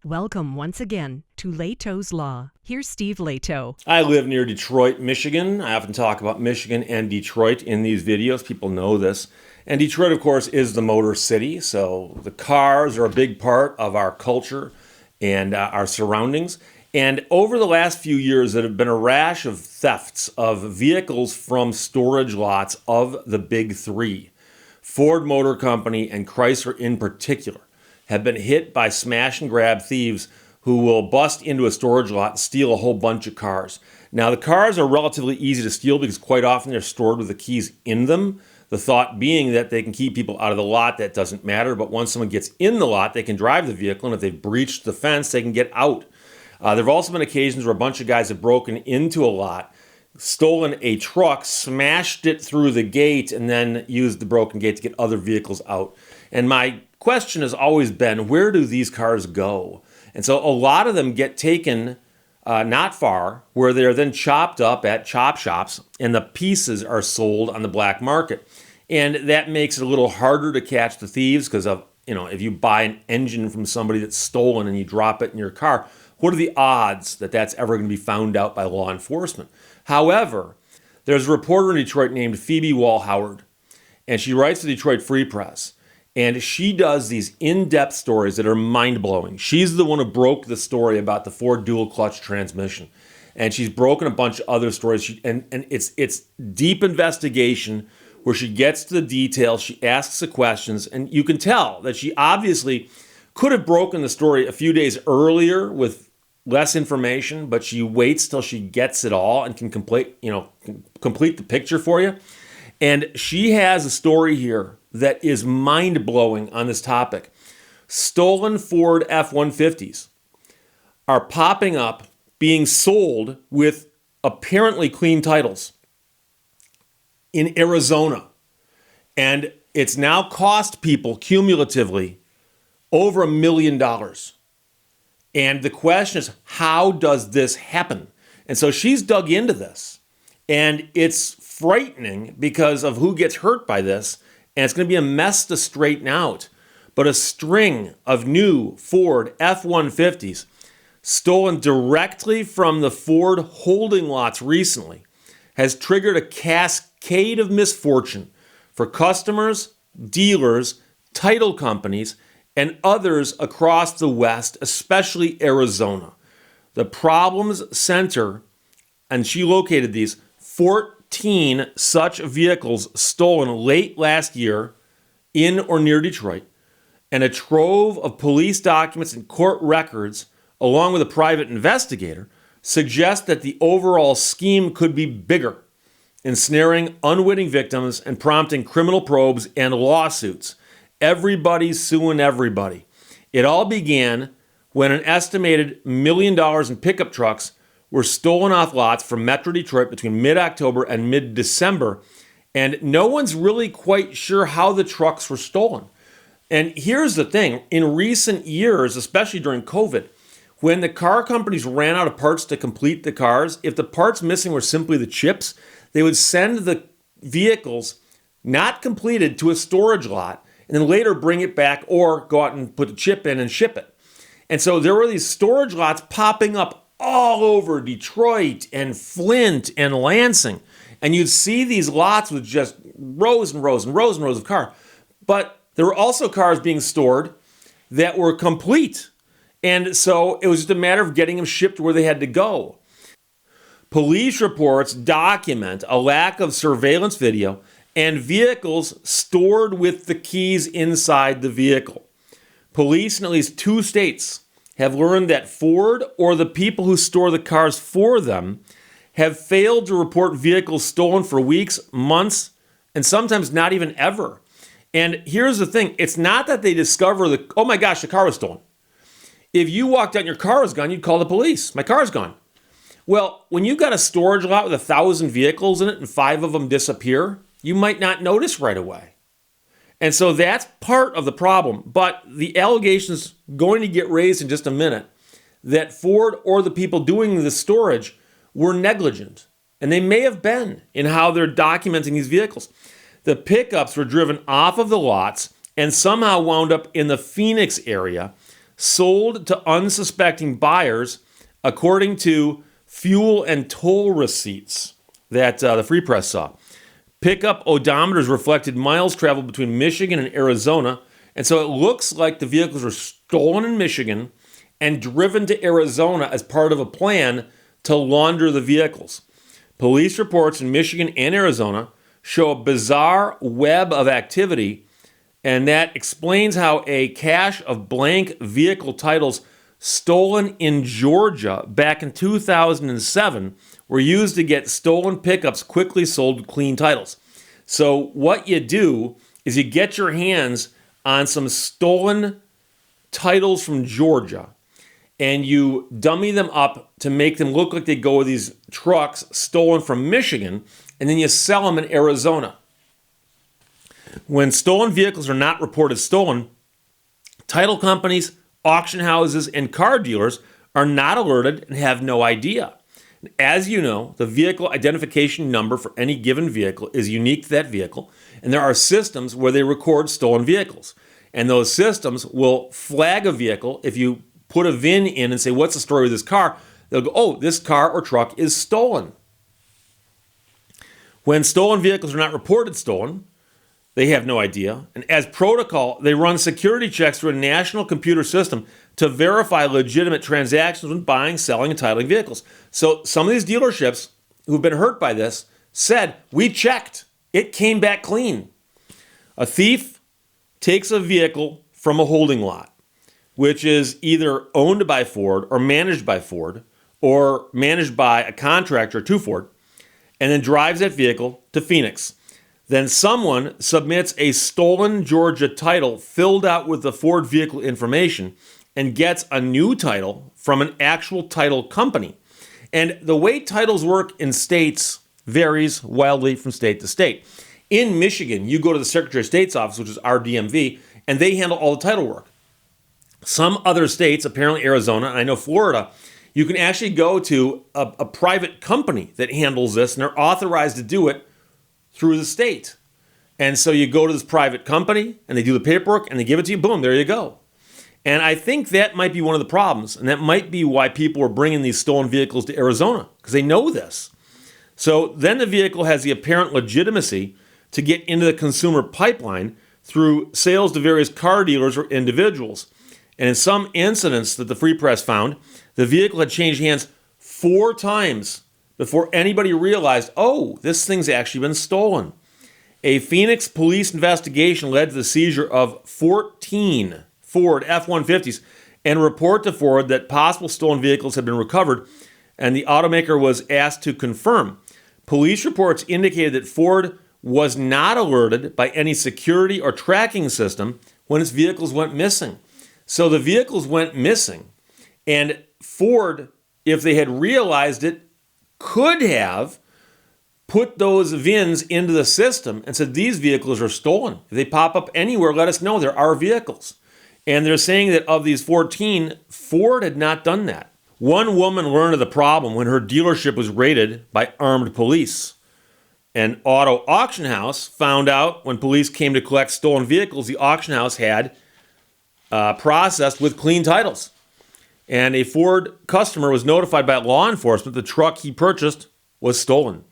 Welcome once again to Lehto's Law. Here's Steve Lehto. I live near Detroit, Michigan. I often talk about Michigan and Detroit in these videos. People know this. And Detroit, of course, is the motor city. So the cars are a big part of our culture and our surroundings. And over the last few years, there have been a rash of thefts of vehicles from storage lots of the big three. Ford Motor Company and Chrysler in particular have been hit by smash and grab thieves who will bust into a storage lot and steal a whole bunch of cars. Now, the cars are relatively easy to steal because quite often they're stored with the keys in them. The thought being that they can keep people out of the lot, that doesn't matter. But once someone gets in the lot, they can drive the vehicle, and if they've breached the fence, they can get out. There have also been occasions where a bunch of guys have broken into a lot, stolen a truck, smashed it through the gate, and then used the broken gate to get other vehicles out. And my question has always been, where do these cars go? And so a lot of them get taken not far, where they're then chopped up at chop shops, and the pieces are sold on the black market. And that makes it a little harder to catch the thieves because of, if you buy an engine from somebody that's stolen and you drop it in your car, what are the odds that that's ever going to be found out by law enforcement? However, there's a reporter in Detroit named Phoebe Wall-Howard, and she writes the Detroit Free Press. And she does these in-depth stories that are mind-blowing. She's the one who broke the story about the Ford dual-clutch transmission. And she's broken a bunch of other stories. And it's deep investigation where she gets to the details. She asks the questions. And you can tell that she obviously could have broken the story a few days earlier with less information, but she waits till she gets it all and can complete the picture for you. And she has a story here that is mind-blowing on this topic. Stolen Ford F-150s are popping up, being sold with apparently clean titles in Arizona. And it's now cost people cumulatively over $1 million. And the question is, how does this happen? And so she's dug into this. And it's frightening because of who gets hurt by this. And it's going to be a mess to straighten out. But a string of new Ford F-150s stolen directly from the Ford holding lots recently has triggered a cascade of misfortune for customers, dealers, title companies, and others across the West, especially Arizona. The problems center, and she located these, 14 such vehicles stolen late last year in or near Detroit, and a trove of police documents and court records, along with a private investigator, suggest that the overall scheme could be bigger, ensnaring unwitting victims and prompting criminal probes and lawsuits. Everybody's suing everybody. It all began when an estimated $1 million in pickup trucks were stolen off lots from Metro Detroit between mid-October and mid-December, and no one's really quite sure how the trucks were stolen. And here's the thing. In recent years, especially during COVID, when the car companies ran out of parts to complete the cars, if the parts missing were simply the chips, they would send the vehicles not completed to a storage lot and then later bring it back or go out and put the chip in and ship it. And so there were these storage lots popping up all over Detroit and Flint and Lansing. And you'd see these lots with just rows and rows and rows and rows of cars. But there were also cars being stored that were complete. And so it was just a matter of getting them shipped where they had to go. Police reports document a lack of surveillance video and vehicles stored with the keys inside the vehicle. Police in at least 2 states have learned that Ford or the people who store the cars for them have failed to report vehicles stolen for weeks, months, and sometimes not even ever. And here's the thing. It's not that they discover oh my gosh, the car was stolen. If you walked out and your car was gone, you'd call the police. My car's gone. Well, when you've got a storage lot with 1,000 vehicles in it and 5 of them disappear, you might not notice right away. And so that's part of the problem. But the allegation's going to get raised in just a minute that Ford or the people doing the storage were negligent. And they may have been in how they're documenting these vehicles. The pickups were driven off of the lots and somehow wound up in the Phoenix area. sold to unsuspecting buyers according to fuel and toll receipts that the Free Press saw. Pickup odometers reflected miles traveled between Michigan and Arizona, and so it looks like the vehicles were stolen in Michigan and driven to Arizona as part of a plan to launder the vehicles. Police reports in Michigan and Arizona show a bizarre web of activity, and that explains how a cache of blank vehicle titles stolen in Georgia back in 2007 were used to get stolen pickups quickly sold with clean titles. So what you do is you get your hands on some stolen titles from Georgia, and you dummy them up to make them look like they go with these trucks stolen from Michigan, and then you sell them in Arizona. When stolen vehicles are not reported stolen, title companies, auction houses, and car dealers are not alerted and have no idea. As you know, the vehicle identification number for any given vehicle is unique to that vehicle, and there are systems where they record stolen vehicles. And those systems will flag a vehicle. If you put a VIN in and say, what's the story with this car? They'll go, oh, this car or truck is stolen. When stolen vehicles are not reported stolen, they have no idea. And as protocol, they run security checks through a national computer system to verify legitimate transactions when buying, selling, and titling vehicles. So some of these dealerships who've been hurt by this said, we checked. It came back clean. A thief takes a vehicle from a holding lot, which is either owned by Ford or managed by Ford or managed by a contractor to Ford, and then drives that vehicle to Phoenix. Then someone submits a stolen Georgia title filled out with the Ford vehicle information and gets a new title from an actual title company. And the way titles work in states varies wildly from state to state. In Michigan, you go to the Secretary of State's office, which is our DMV, and they handle all the title work. Some other states, apparently Arizona, and I know Florida, you can actually go to a private company that handles this, and they're authorized to do it through the state. And so you go to this private company, and they do the paperwork, and they give it to you, boom, there you go. And I think that might be one of the problems, and that might be why people are bringing these stolen vehicles to Arizona, because they know this. So then the vehicle has the apparent legitimacy to get into the consumer pipeline through sales to various car dealers or individuals. And in some incidents that the Free Press found, the vehicle had changed hands 4 times before anybody realized, oh, this thing's actually been stolen. A Phoenix police investigation led to the seizure of 14 Ford F-150s and a report to Ford that possible stolen vehicles had been recovered, and the automaker was asked to confirm. Police reports indicated that Ford was not alerted by any security or tracking system when its vehicles went missing. So the vehicles went missing, and Ford, if they had realized it, could have put those VINs into the system and said, these vehicles are stolen. If they pop up anywhere, let us know. They're our vehicles. And they're saying that of these 14, Ford had not done that. One woman learned of the problem when her dealership was raided by armed police. An auto auction house found out when police came to collect stolen vehicles, the auction house had processed with clean titles. And a Ford customer was notified by law enforcement the truck he purchased was stolen.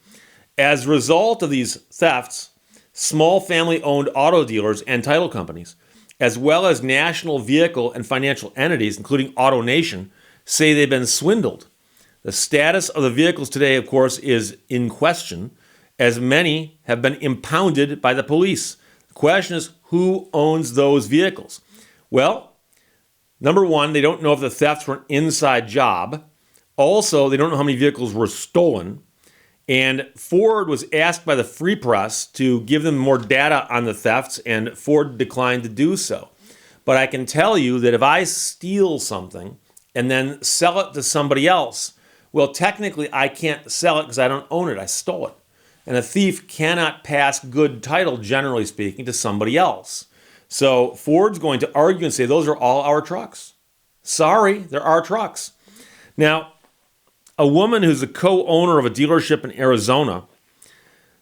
As a result of these thefts, small family-owned auto dealers and title companies, as well as national vehicle and financial entities, including AutoNation, say they've been swindled. The status of the vehicles today, of course, is in question, as many have been impounded by the police. The question is, who owns those vehicles? Well, number one, they don't know if the thefts were an inside job. Also, they don't know how many vehicles were stolen. And Ford was asked by the Free Press to give them more data on the thefts, and Ford declined to do so. But I can tell you that if I steal something and then sell it to somebody else, well, technically I can't sell it because I don't own it. I stole it. And a thief cannot pass good title, generally speaking, to somebody else. So Ford's going to argue and say, those are all our trucks. Sorry, they're our trucks. Now, a woman who's a co-owner of a dealership in Arizona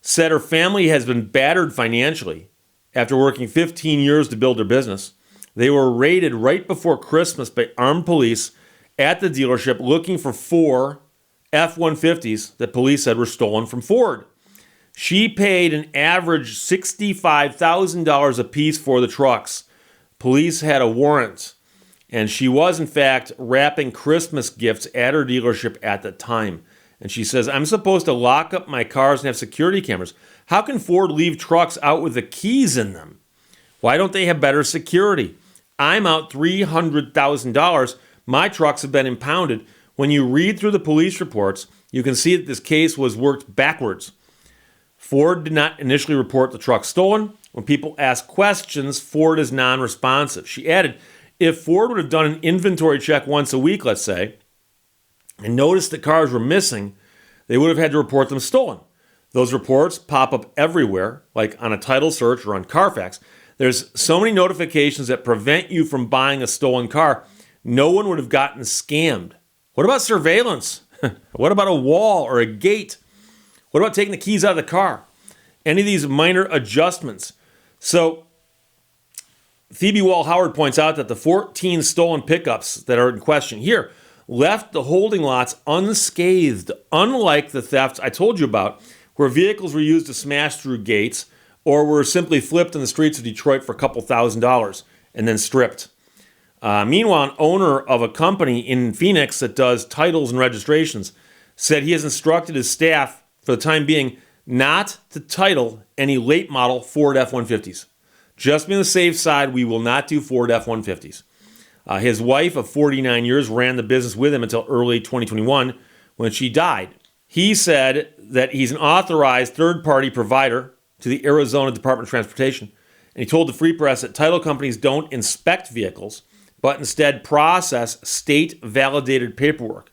said her family has been battered financially after working 15 years to build their business. They were raided right before Christmas by armed police at the dealership looking for 4 F-150s that police said were stolen from Ford. She paid an average $65,000 apiece for the trucks. Police had a warrant, and she was, in fact, wrapping Christmas gifts at her dealership at the time. And she says, I'm supposed to lock up my cars and have security cameras. How can Ford leave trucks out with the keys in them? Why don't they have better security? I'm out $300,000. My trucks have been impounded. When you read through the police reports, you can see that this case was worked backwards. Ford did not initially report the truck stolen. When people ask questions, Ford is non-responsive. She added, if Ford would have done an inventory check once a week, let's say, and noticed that cars were missing, they would have had to report them stolen. Those reports pop up everywhere, like on a title search or on Carfax. There's so many notifications that prevent you from buying a stolen car. No one would have gotten scammed. What about surveillance? What about a wall or a gate? What about taking the keys out of the car? Any of these minor adjustments? So Phoebe Wall-Howard points out that the 14 stolen pickups that are in question here left the holding lots unscathed, unlike the thefts I told you about, where vehicles were used to smash through gates or were simply flipped in the streets of Detroit for a couple $1,000s and then stripped. Meanwhile, an owner of a company in Phoenix that does titles and registrations said he has instructed his staff for the time being not to title any late model Ford F-150s. Just be on the safe side, we will not do Ford F-150s. His wife of 49 years ran the business with him until early 2021 when she died. He said that he's an authorized third-party provider to the Arizona Department of Transportation. And he told the Free Press that title companies don't inspect vehicles, but instead process state-validated paperwork.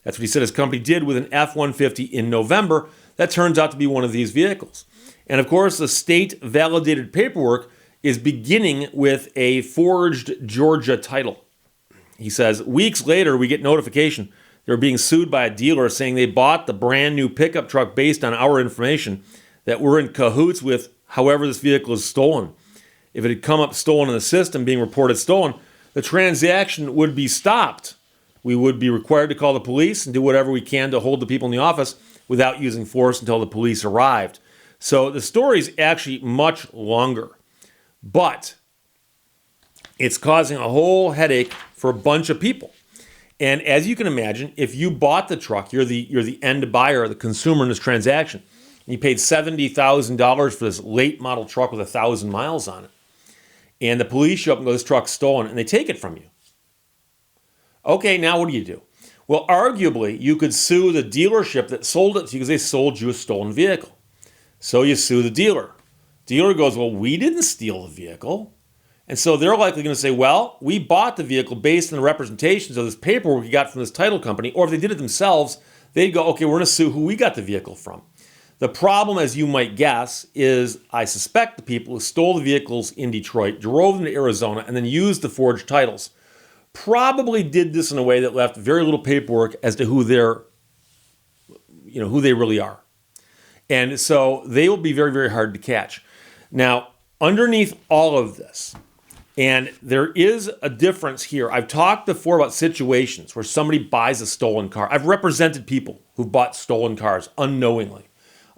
That's what he said his company did with an F-150 in November. That turns out to be one of these vehicles. And of course, the state-validated paperwork is beginning with a forged Georgia title. He says, weeks later, we get notification they're being sued by a dealer saying they bought the brand new pickup truck based on our information, that we're in cahoots with however this vehicle is stolen. If it had come up stolen in the system, being reported stolen, the transaction would be stopped. We would be required to call the police and do whatever we can to hold the people in the office without using force until the police arrived. So the story is actually much longer. But it's causing a whole headache for a bunch of people. And as you can imagine, if you bought the truck, you're the end buyer, the consumer in this transaction, and you paid $70,000 for this late model truck with 1,000 miles on it. And the police show up and go, this truck's stolen, and they take it from you. Okay, now what do? Well, arguably, you could sue the dealership that sold it to you because they sold you a stolen vehicle. So you sue the dealer. Dealer goes, well, we didn't steal the vehicle. And so they're likely going to say, well, we bought the vehicle based on the representations of this paperwork we got from this title company. Or if they did it themselves, they'd go, okay, we're going to sue who we got the vehicle from. The problem, as you might guess, is I suspect the people who stole the vehicles in Detroit, drove them to Arizona, and then used the forged titles, probably did this in a way that left very little paperwork as to who they really are. And so they will be very, very hard to catch. Now, underneath all of this, and there is a difference here. I've talked before about situations where somebody buys a stolen car. I've represented people who've bought stolen cars unknowingly.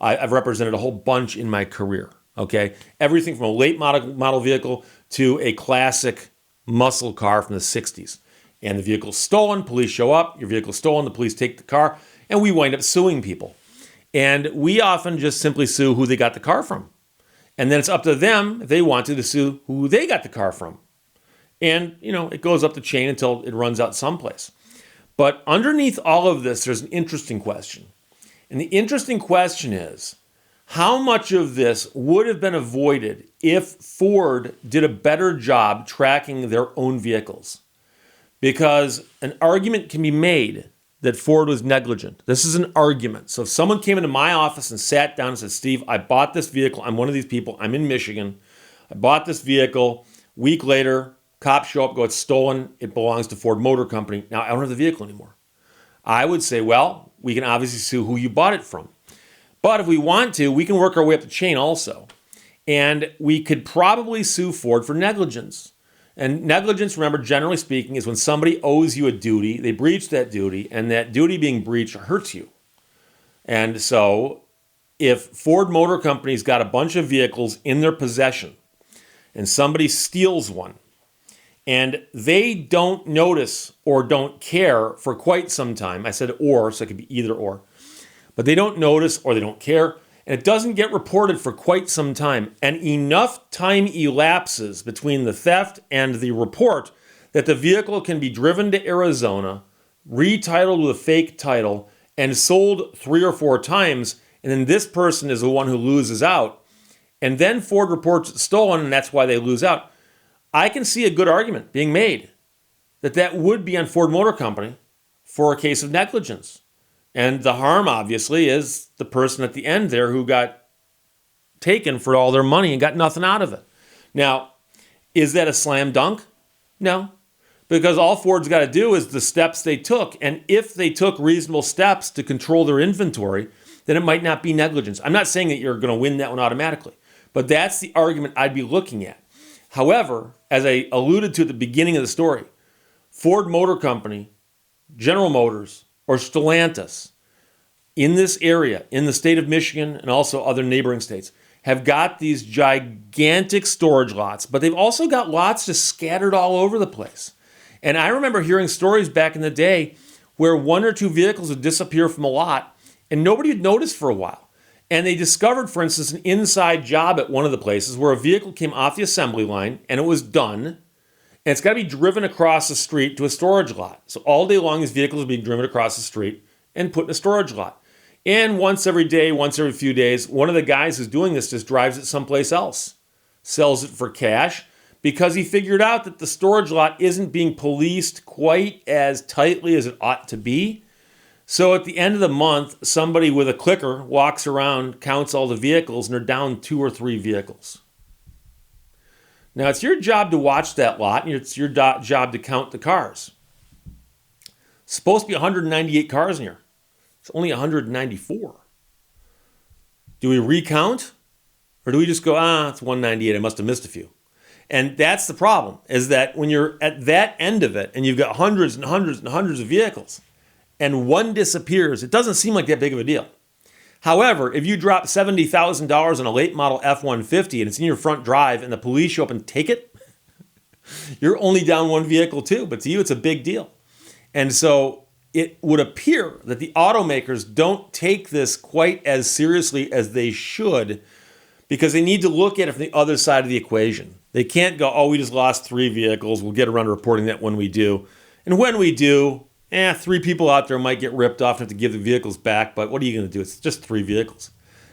I've represented a whole bunch in my career, okay? Everything from a late model vehicle to a classic muscle car from the 60s. And the vehicle's stolen, police show up, your vehicle's stolen, the police take the car, and we wind up suing people. And we often just simply sue who they got the car from. And then it's up to them if they want to sue who they got the car from. And, it goes up the chain until it runs out someplace. But underneath all of this, there's an interesting question. And the interesting question is, how much of this would have been avoided if Ford did a better job tracking their own vehicles? Because an argument can be made that Ford was negligent. This is an argument. So if someone came into my office and sat down and said, Steve, I bought this vehicle. I'm one of these people. I'm in Michigan. I bought this vehicle. Week later, cops show up, go, it's stolen. It belongs to Ford Motor Company. Now I don't have the vehicle anymore. I would say, well, we can obviously sue who you bought it from. But if we want to, we can work our way up the chain also. And we could probably sue Ford for negligence. And negligence, remember, generally speaking, is when somebody owes you a duty, they breach that duty, and that duty being breached hurts you. And so if Ford Motor Company's got a bunch of vehicles in their possession and somebody steals one and they don't notice or don't care for quite some time, I said or, so it could be either or, but they don't notice or they don't care, and it doesn't get reported for quite some time, and enough time elapses between the theft and the report that the vehicle can be driven to Arizona, retitled with a fake title, and sold 3 or 4 times, and then this person is the one who loses out, and then Ford reports it stolen, and that's why they lose out. I can see a good argument being made that that would be on Ford Motor Company for a case of negligence. And the harm, obviously, is the person at the end there who got taken for all their money and got nothing out of it. Now, is that a slam dunk? No, because all Ford's got to do is the steps they took. And if they took reasonable steps to control their inventory, then it might not be negligence. I'm not saying that you're going to win that one automatically, but that's the argument I'd be looking at. However, as I alluded to at the beginning of the story, Ford Motor Company, General Motors, or Stellantis in this area, in the state of Michigan and also other neighboring states, have got these gigantic storage lots, but they've also got lots just scattered all over the place. And I remember hearing stories back in the day where 1 or 2 vehicles would disappear from a lot and nobody would notice for a while. And they discovered, for instance, an inside job at one of the places where a vehicle came off the assembly line and it was done. And it's got to be driven across the street to a storage lot. So all day long, these vehicles are being driven across the street and put in a storage lot. And once every day, once every few days, one of the guys who's doing this just drives it someplace else, sells it for cash, because he figured out that the storage lot isn't being policed quite as tightly as it ought to be. So at the end of the month, somebody with a clicker walks around, counts all the vehicles, and they're down 2 or 3 vehicles. Now, it's your job to watch that lot, and it's your job to count the cars. It's supposed to be 198 cars in here. It's only 194. Do we recount? Or do we just go, it's 198, I must have missed a few. And that's the problem, is that when you're at that end of it, and you've got hundreds and hundreds and hundreds of vehicles, and one disappears, it doesn't seem like that big of a deal. However, if you drop $70,000 on a late model F-150 and it's in your front drive and the police show up and take it, you're only down 1 vehicle too, but to you it's a big deal. And so it would appear that the automakers don't take this quite as seriously as they should, because they need to look at it from the other side of the equation. They can't go, we just lost 3 vehicles, we'll get around to reporting that when we do. And when we do, 3 people out there might get ripped off and have to give the vehicles back, but what are you going to do? It's just 3 vehicles.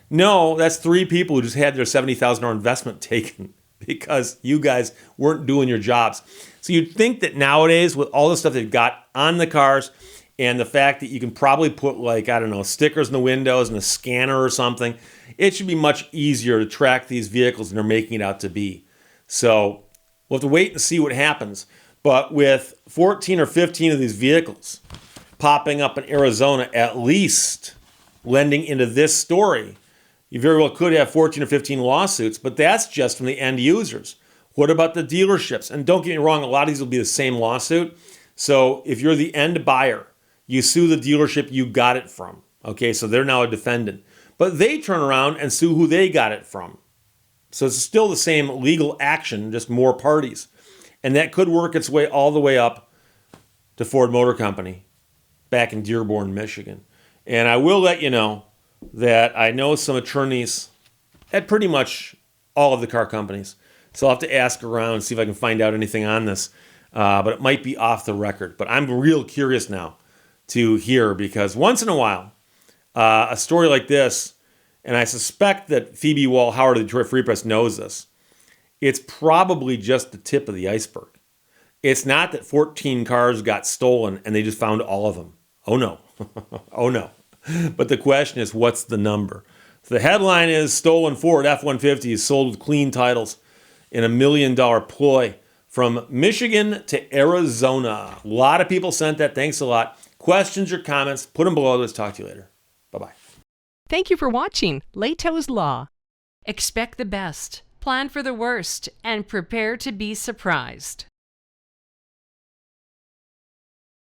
No, that's 3 people who just had their $70,000 investment taken because you guys weren't doing your jobs. So you'd think that nowadays, with all the stuff they've got on the cars and the fact that you can probably put, stickers in the windows and a scanner or something, it should be much easier to track these vehicles than they're making it out to be. So we'll have to wait and see what happens. But with 14 or 15 of these vehicles popping up in Arizona, at least lending into this story, you very well could have 14 or 15 lawsuits, but that's just from the end users. What about the dealerships? And don't get me wrong, a lot of these will be the same lawsuit. So if you're the end buyer, you sue the dealership you got it from. Okay, so they're now a defendant. But they turn around and sue who they got it from. So it's still the same legal action, just more parties. And that could work its way all the way up to Ford Motor Company back in Dearborn, Michigan. And I will let you know that I know some attorneys at pretty much all of the car companies. So I'll have to ask around and see if I can find out anything on this. But it might be off the record. But I'm real curious now to hear, because once in a while, a story like this, and I suspect that Phoebe Wall-Howard of the Detroit Free Press knows this, it's probably just the tip of the iceberg. It's not that 14 cars got stolen and they just found all of them. Oh no. Oh no. But the question is, what's the number? So the headline is stolen Ford F-150 is sold with clean titles in $1 million ploy from Michigan to Arizona. A lot of people sent that. Thanks a lot. Questions or comments, put them below. Let's talk to you later. Bye-bye. Thank you for watching Lehto's Law. Expect the best, plan for the worst, and prepare to be surprised.